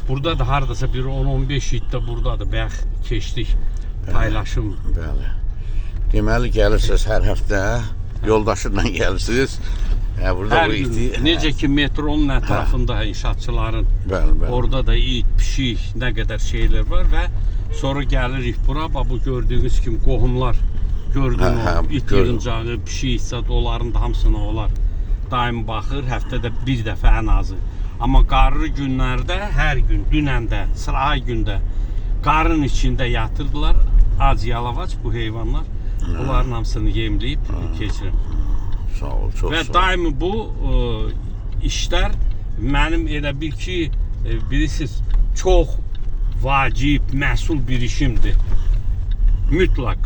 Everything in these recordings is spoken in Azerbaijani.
Burada da hardasa bir 10-15 ildə buradadır. Bəx keçdik paylaşım. Bəli. Deməli gəlirsiniz hər həftə, yoldaşınla gəlirsiniz. Burada Hər gün, necə ki metronun ətrafında inşaatçıların, bəli. orada da it, pişik, nə qədər şeylər var və sonra gəlirik bura. Bu gördüyünüz kimi qohumlar, gördüyünüz it yığıncağı, pişik isə onların da hamısına onlar daim baxır, həftədə bir dəfə ən azı. Amma qarlı günlərdə hər gün, dünəndə, sırahi gündə qarın içində yatırdılar. Ac yalavac bu heyvanlar. Bunların hamısını yemləyib keçirir. Sağ ol, çox və sağ ol. daimi bu işlər mənim elə bil ki, bilirsiniz, çox vacib, məsul bir işimdir. Mütləq.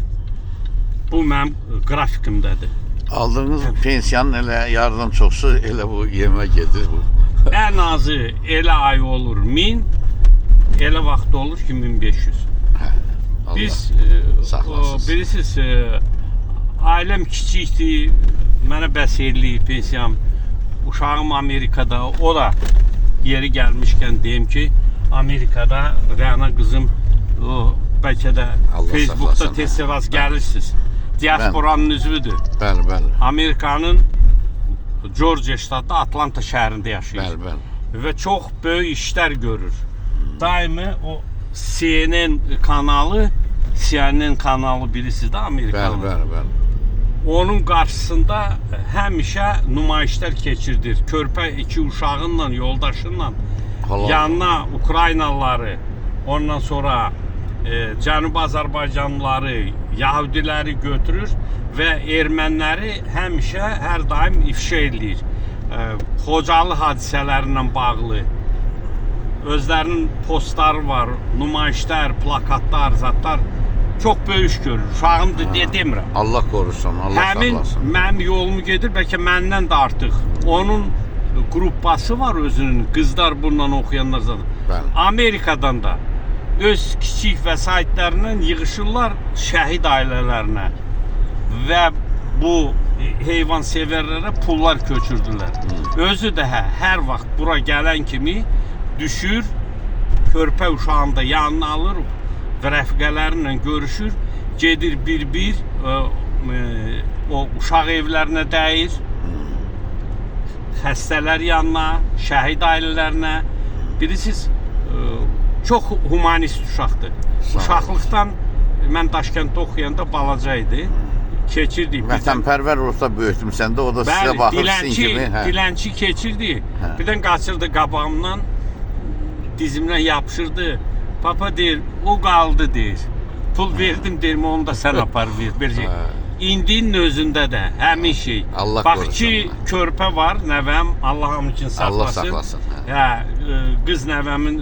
Bu mənim qrafikimdədir. Aldığınız pensiyanın elə yarıdan çoxsu elə bu yemə gedir bu. Ən azı elə ay olur 1000, elə vaxt olur ki 1500. Biz bilirsiniz, ailəm kiçikdir, mənə bəs eləyir pensiyam. Uşağım Amerikada, o da yeri gəlmişkən deyim ki, Amerikada Rəna qızım, bəlkə də Facebookda tez-tez gəlirsiniz. Diasporanın üzvüdür. Bəli, bəli. Amerikanın Georgia ştatı Atlanta şəhərində yaşayır. Bəli, bəli. Və çox böyük işlər görür. Daimi o CNN kanalı bilirsiniz də Amerikanın. Bəli, bəli. Onun qarşısında həmişə nümayişlər keçirdir. Körpə iki uşağınla, yoldaşınla yanına Ukraynalıları, ondan sonra Cənubi Azərbaycanlıları, Yahudiləri götürür və erməniləri həmişə, hər daim ifşa edir. Xocalı hadisələrindən bağlı özlərinin postları var, nümayişlər, plakatlar, zatlar çox böyük iş görür. Uşağımdır demirəm. Allah qorusun, Allah saxlasın. Həmin mənim yolumu gedir, bəlkə məndən də artıq. Onun qruppası var özünün, qızlar bununla oxuyanlar zaten. Amerikadan da öz kiçik vəsaitlərindən yığışırlar şəhid ailələrinə və bu heyvan sevərlərə pullar köçürdülər. Özü də hər vaxt bura gələn kimi düşür, körpə uşağını da yanına alır və rəfiqələrlə görüşür, gedir bir-bir o uşaq evlərinə dəyir, xəstələr yanına, şəhid ailələrinə. Bilirsiniz, çox humanist uşaqdır. Uşaqlıqdan mən Daşkənddə oxuyanda balaca idi. Keçirdik. Vətənpərvər olsa böyütmüsən də, o da sizə baxırsın kimi. Dilənçi keçirdi. Birdən qaçırdı qabağımdan, dizimdən yapışırdı. Papa deyir, o qaldı deyir. Pul verdim deyir, onu da sən apar ver. İndinin özündə də həmin şey. Bax ki, körpə var, nəvəm, Allah hamı üçün saxlasın. Allah saxlasın. Qız nəvəmin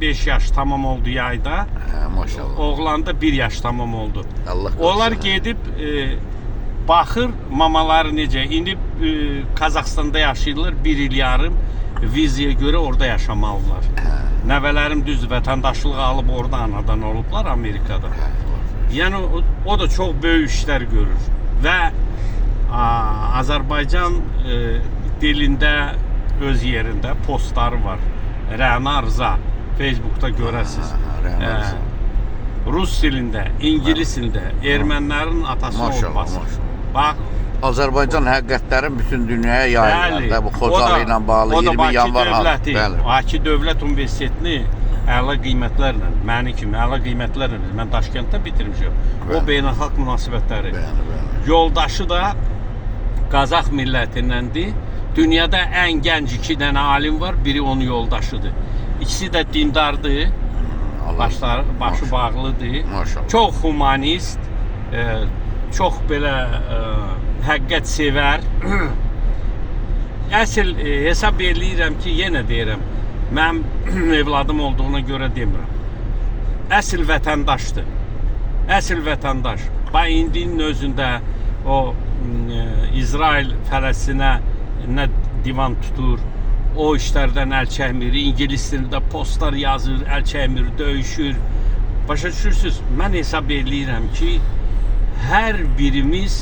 5 yaş tamam oldu yayda. Maşallah. Oğlanda 1 yaş tamam oldu. Allah qorusun. Onlar gedib baxır mamaları necə. İndi Qazaxstanda yaşayırlar 1 il yarım. Vizaya görə orada yaşamalılar. Nəvələrim düz vətəndaşlıq alıb orada anadan olublar Amerikada. Yəni o da çox böyük işlər görür və Azərbaycan dilində öz yerində postları var. Rəna Rza Facebookda görəsiniz. Rus dilində, ingilis dilində ermənilərin atası olması. Bax, Azərbaycan həqiqətlərin bütün dünyaya yayılır. Bu Xocalı ilə bağlı 20 yanvar dövləti, Bakı Dövlət Universitetini əla qiymətlərlə, məni kimi əla qiymətlərlə, mən Daşkənddə bitirmişəm. O beynəlxalq münasibətləri. Yoldaşı da Qazax millətindəndir. Dünyada ən gənc 2 dənə alim var, biri onun yoldaşıdır. İkisi də dindardır, başı bağlıdır. Çox humanist, çox belə həqiqət sevər. Əsl hesab eləyirəm ki, yenə deyirəm, mənim evladım olduğuna görə demirəm. Əsl vətəndaşdır. Əsl vətəndaş. Bax, indinin özündə o İsrail Fələstinə nə divan tutur, o işlərdən əl çəkmir, ingilis dilində postlar yazır, əl çəkmir, döyüşür. Başa düşürsünüz, mən hesab eləyirəm ki, hər birimiz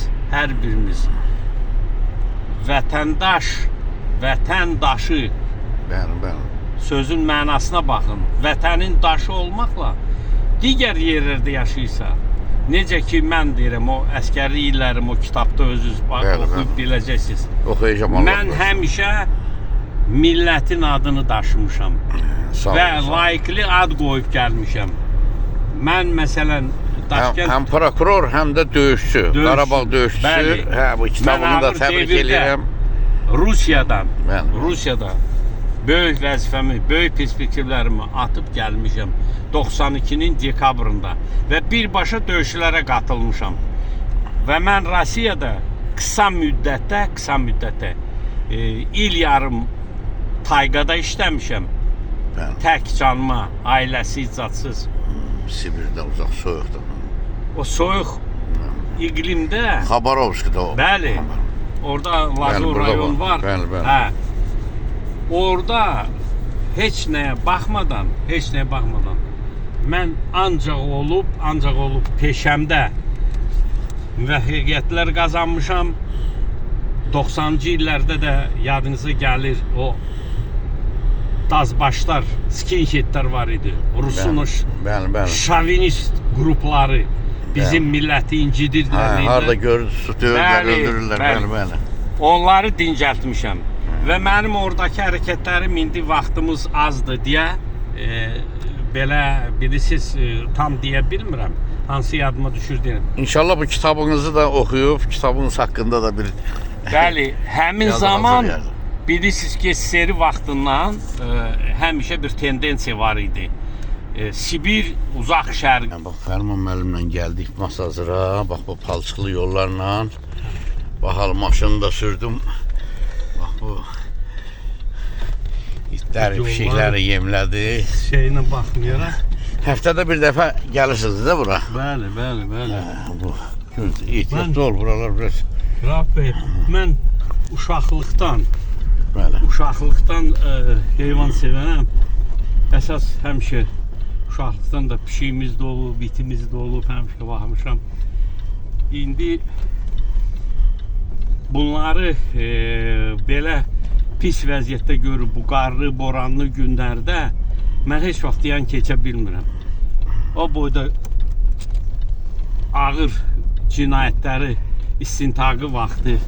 vətəndaşı sözün mənasına baxın. Vətənin daşı olmaqla digər yerlərdə yaşayırsa, necə ki mən deyirəm, o əskəri illərim o kitabda özünüz oxuyub biləcəksiniz. Oxuyacağam. Mən həmişə millətin adını daşımışam və layiqli ad qoyub gəlmişəm. Mən məsələn Daşkənd həm prokuror, həm də döyüşçü, Qarabağ döyüşçüsü. Hə, bu kitabını da təbrik edirəm. Rusiyadan böyük vəzifəmi, böyük perspektivlərimi atıb gəlmişəm 92-nin dekabrında və birbaşa döyüşlərə qatılmışam. Və mən Rusiyada qısa müddətdə il yarım tayqada işləmişəm. Tək canıma, ailəsi, icadsız. Sibirdə uzaq, soyuqda. O soyuq iqlimdə Xabarovskda o. Bəli. Orada Lazur rayon var. Bəli. Hə. Orada heç nəyə baxmadan mən ancaq olub peşəmdə müvəffəqiyyətlər qazanmışam. 90-cı illərdə də yadınıza gəlir o dazbaşlar, skinheadlər var idi. Rusun şovinist qrupları bizim milləti incidirdilər. Harada görürlər, öldürürlər. Bəli. Onları dincəltmişəm. Və mənim oradakı hərəkətlərim indi vaxtımız azdır deyə belə bilirsiniz, tam deyə bilmirəm. Hansı yadıma düşür deyirəm. İnşallah bu kitabınızı da oxuyub, kitabınız haqqında da bir Bəli, həmin zaman bilirsiniz ki, seri vaxtından həmişə bir tendensiya var idi. Sibir, uzaq şərq. Bax, Fərman müəllimlə gəldik Masazıra. Bax, bu palçıqlı yollarla. Bax, maşını da sürdüm. Bax, bu itlər, pişikləri yemlədi. Şeyinə baxmayaraq. Həftədə bir dəfə gəlirsiniz də bura. Bəli. Bu, ehtiyatlı ol, buralar biraz. Rəf bəy, mən uşaqlıqdan heyvan sevənəm. Əsas həmişə uşaqlıqdan da pişiyimiz də olub, itimiz də olub, həmişə baxmışam. İndi bunları belə pis vəziyyətdə görüb bu qarlı, boranlı günlərdə mən heç vaxt yan keçə bilmirəm. O boyda ağır cinayətləri istintaqı vaxtı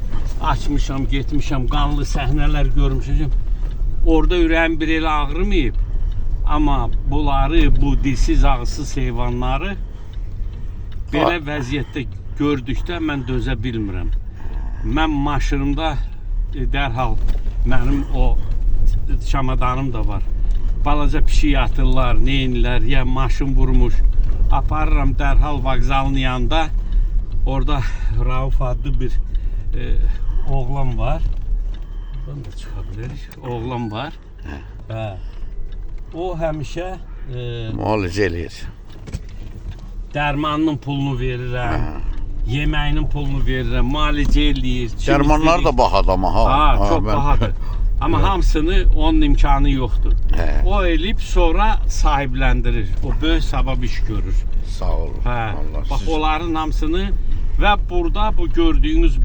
açmışam, getmişəm, qanlı səhnələr görmüşəm. Orada ürəyim bir elə ağrımayıb. Amma bunları, bu dilsiz, ağızsız heyvanları belə vəziyyətdə gördükdə mən dözə bilmirəm. Mən maşınımda dərhal mənim o çamadanım da var. Balaca pişik atırlar, neynirlər, ya maşın vurmuş. Aparıram dərhal vağzalın yanında. Orada Rauf adlı bir oğlan var. Buradan da çıxa bilərik. Oğlan var. O həmişə müalicə eləyir. Dərmanının pulunu verirəm. Yeməyinin pulunu verirəm. Müalicə eləyir. Dərmanlar da bahadır ama. Çox bahadır. Amma hamısını onun imkanı yoxdur. O eləyib sonra sahibləndirir. O böyük savab iş görür. Sağ olun. Bax, onların hamısını və burada bu gördüyünüz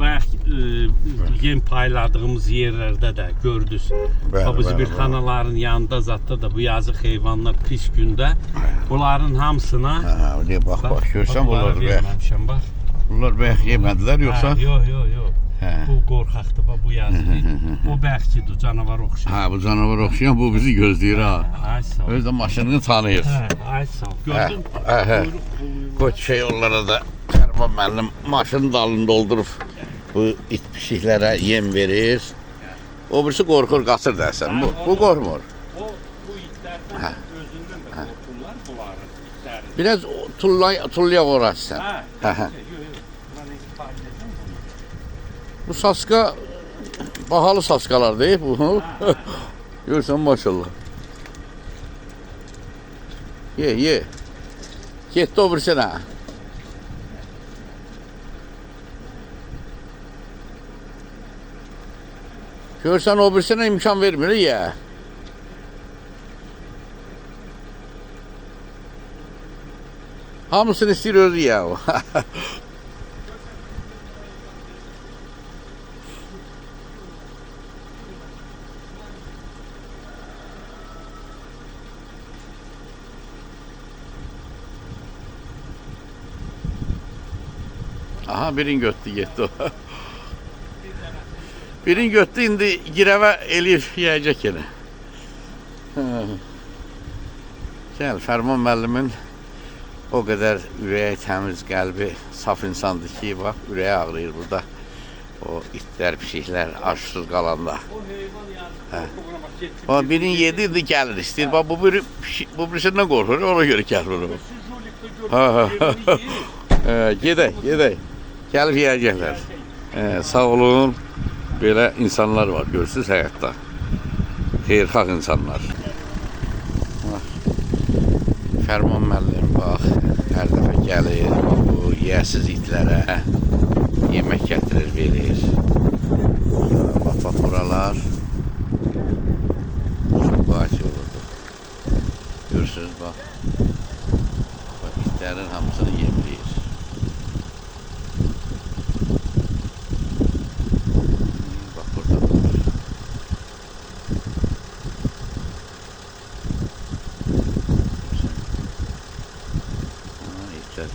yem payladığımız yerlərdə də gördünüz. Bu zibirxanaların yanında zatda da bu yazıq heyvanlar pis gündə bunların hamısına bax, görsən bunları verməmişəm, bax. Bunlar bəyək yemədilər yoxsa? Yox. Bu qorxaqdır, bu yazıdır. O bəyəkçidir, canavar oxşayır. Bu canavar oxşayan, bu bizi gözləyir ha. Ay sağ ol. Öz də maşınını tanıyır. Ay sağ ol. Gördün? Qoç şey onlara da Fərman müəllim maşının dalını doldurub bu it pişiklərə yem verir. O birisi qorxur, qaçır dərsən. Bu qorxmur. O bu itlərdən özündən də qorxurlar bunların itlərini. Biraz tullayaq orası sən. Bu saska bahalı saskalar deyib bu. Görsən maşallah. Ye. Getdi o birisinə. Görsən o birisinə imkan vermir ya. Hamısını istəyir özü ya. Aha birini götdü getdi o. Birini götdü indi girəvə eləyir yiyəcək yenə. Gəl Fərman müəllimin o qədər ürəyi təmiz, qəlbi saf insandır ki, bax ürəyi ağrıyır burada. O itlər, pişiklər açsız qalanda. O birinin yedi indi gəlir istəyir. Bax bu birisindən qorxur, ona görə gəlir o. Gedək. Gəlib yiyəcəklər. Sağ olun. Belə insanlar var, görürsünüz həyatda. Xeyirxah insanlar. Fərman müəllim bax, hər dəfə gəlir, bu yiyəsiz itlərə yemək gətirir, verir. Bax, buralar çok vacib olurdu. Görürsünüz, bax. Bax, itlərin hamısını yemləyir.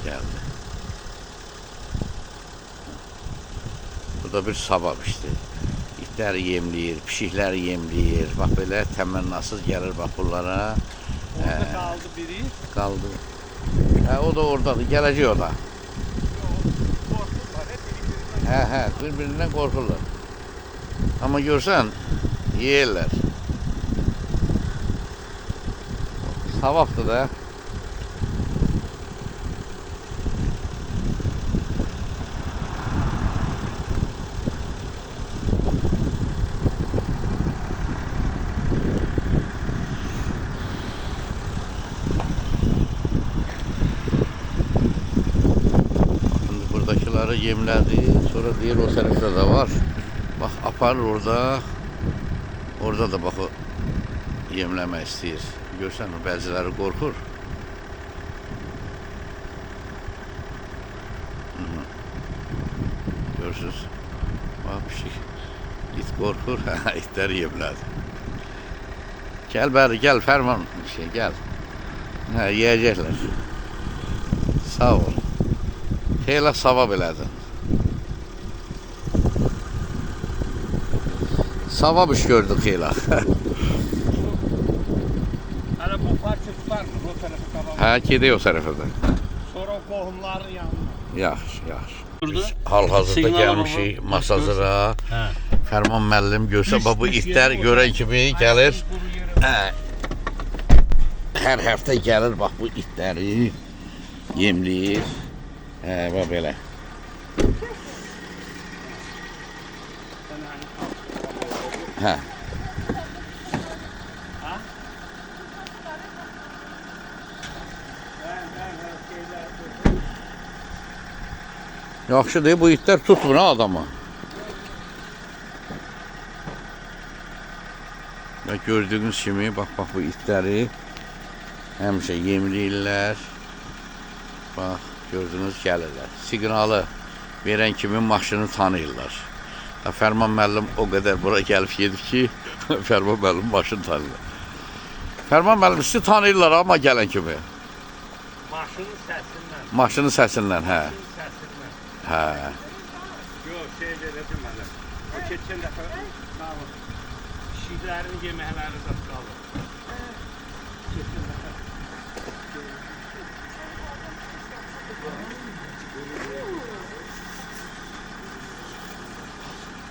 Geldi. Burada bir sabah işte. İtləri yemləyir, pişikləri yemləyir. Bax belə təmənnasız gəlir bax bunlara. Orada kaldı biri. Kaldı. O da oradadır, gələcək o da. Korkurlar, hep birbirinden. Hə, bir-birindən qorxurlar. Amma görsən, yeyirlər. Savabdır da. Buradakileri yemledi. Sonra diğer o tarafta da var. Bak aparır orada. Orada da bak o yemleme istəyir. Görsən bəziləri qorxur. Görürsünüz. Bak pişik. İt qorxur. İtlər yemlədi. Gel bari gel Fərman. Gel. Yiyəcəklər. Sağ ol. Xeyla savab elədin. Savab iş gördük xeyla. Hani bu parça tutar mı? O tarafı tamam. Hə, gedək o tərəfə də. Sonra qohumların yanına. Yaxşı. Hal-hazırda gəlmişik Masazıra. Fərman müəllim görsə bu itlər görən kimi gəlir. Hər həftə gəlir bax bu itləri yemləyir. Bax belə. Hə. Yaxşıdır, bu itlər tutmur ha adamı. Və gördüyünüz kimi, bax bu itləri həmişə yemləyirlər. Bax, gördünüz, gəlirlər. Siqnalı verən kimi maşını tanıyırlar. Fərman müəllim o qədər bura gəlib gedib ki, Fərman müəllim maşını tanıyırlar. Fərman müəllim sizi tanıyırlar amma gələn kimi. Maşının səsindən. Maşının səsindən, hə. Hə. Yox, şey dedim mənə. O keçən dəfə qalır. Pişiklərin yeməkləri də qalır. Keçən dəfə.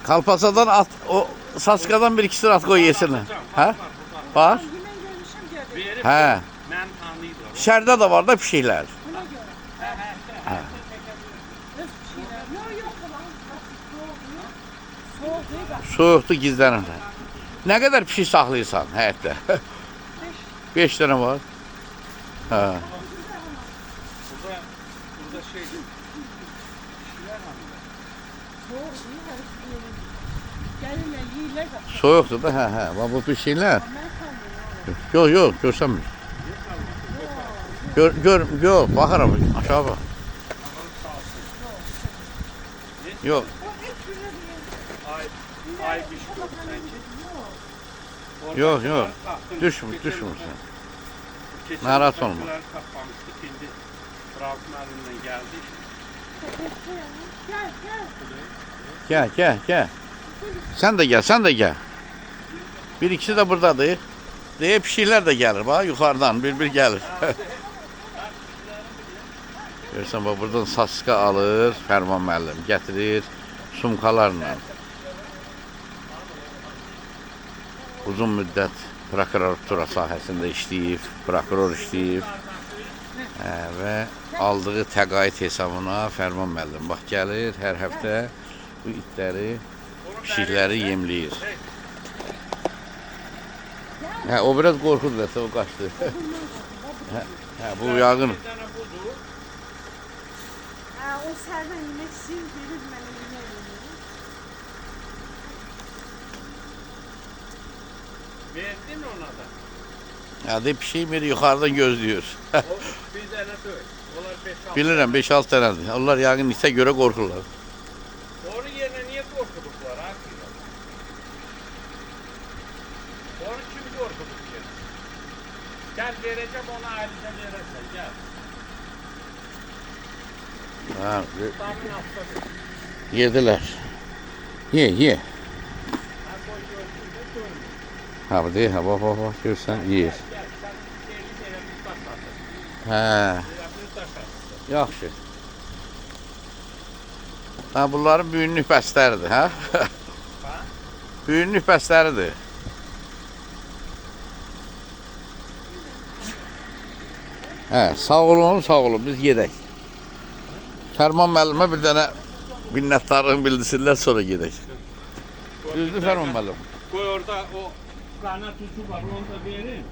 Kalpasadan at, o Saskadan bir ikisini at koy yesinler. Hə? Var? Hə. Mən tanıyıram. Şərdə də var da pişiklər. Soğukdur gizlənirlər. Nə qədər pişik saxlayırsan həyətdə? 5 dənə var. Hə. Burada şeydir. Pişiklər var. Soğukdur da, hə. Bu pişiklər. Yox, görsənmir. Yox, baxaram, aşağı bax. Yox. Ay pişik sanki. Yox, düşmürsən. Narahat olma. Kapanmışdık, indi Rauf'un elinden geldi. Gel gel gel. Sen de gel, sen de gel. Bir ikisi de buradadır. Diye pişiklər də gəlir bax yuxarıdan bir gəlir. Görürsən bax buradan saska alır Fərman müəllim, gətirir sumkalarla. Uzun müddət prokuratura sahəsində işləyib, prokuror işləyib. Və aldığı təqaüd hesabına Fərman müəllim bax gəlir hər həftə bu itləri, pişikləri yemləyir. Hə, o biraz qorxurdu, o qaçdı. Hə, bu yağın. O sərdən yemək istəyir, verir mənə yemək verir. Verdin ona da. Ya de pişiymir, yuxarıdan gözlüyor. O bir dənə deyil. Onlar 5-6. Bilirəm, 5-6 dənədir. Onlar yağın itə görə qorxurlar. Onun yerine niye korkuluklar hakikaten? Onu kim korkuluk yerine? Gel vereceğim ona ayrıca verirsen gel. Ha, Tahmin hastası. yediler. Ye, ye. Ha koy görsün de görmüyor. Ha bu değil, ha bak görsən yiyir. Gel sen şeyini bir taş atın. Hə, Bir taş atın. yaxşı. Ha bunların büyünlük bəsləridir, hə? Ha? Büyünlük bəsləridir. Hə, sağ olun, biz gedək. Fərman müəllimə bir dənə minnətdarlığını bildirsinlər, sonra gedək. Düzdür Fərman müəllim? Koy orada o kanat ucu var onu da verin.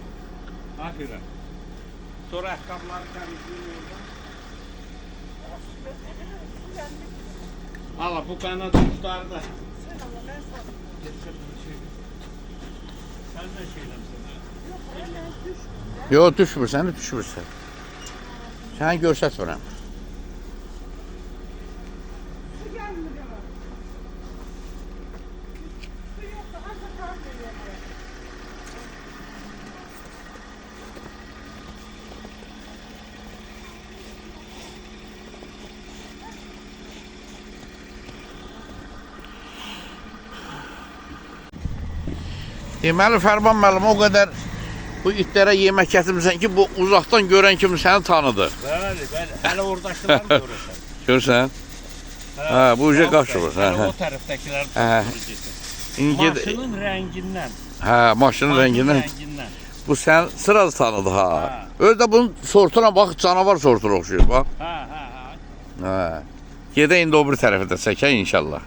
Hakikaten. Sonra ayakkabıları temizleyin orada. Allah bu kanat uçları da. Sen de şeylemsin ha. Yox, düşmürsən, düşmürsən. Səni görsətmirəm. Su gelmedi mi? Su yoksa az da taraf veriyor bana. Deməli Fərman müəllim o qədər bu itlərə yemək gətirmisən ki, bu uzaqdan görən kimi səni tanıdı. Bəli, bəli. Hələ oradakılar görürsən. Görürsən? Ha, bu uca qaçılır. Hələ o tərəfdəkilər maşının rəngindən. Hə, maşının rəngindən. Rəngindən. Bu sən sırası tanıdı ha. Ha. Özdə bunun sortuna bax, canavar sortuna oxşuyur bax. Ha, ha, ha. Hə. Gedə indi o bir tərəfə də çəkək inşallah.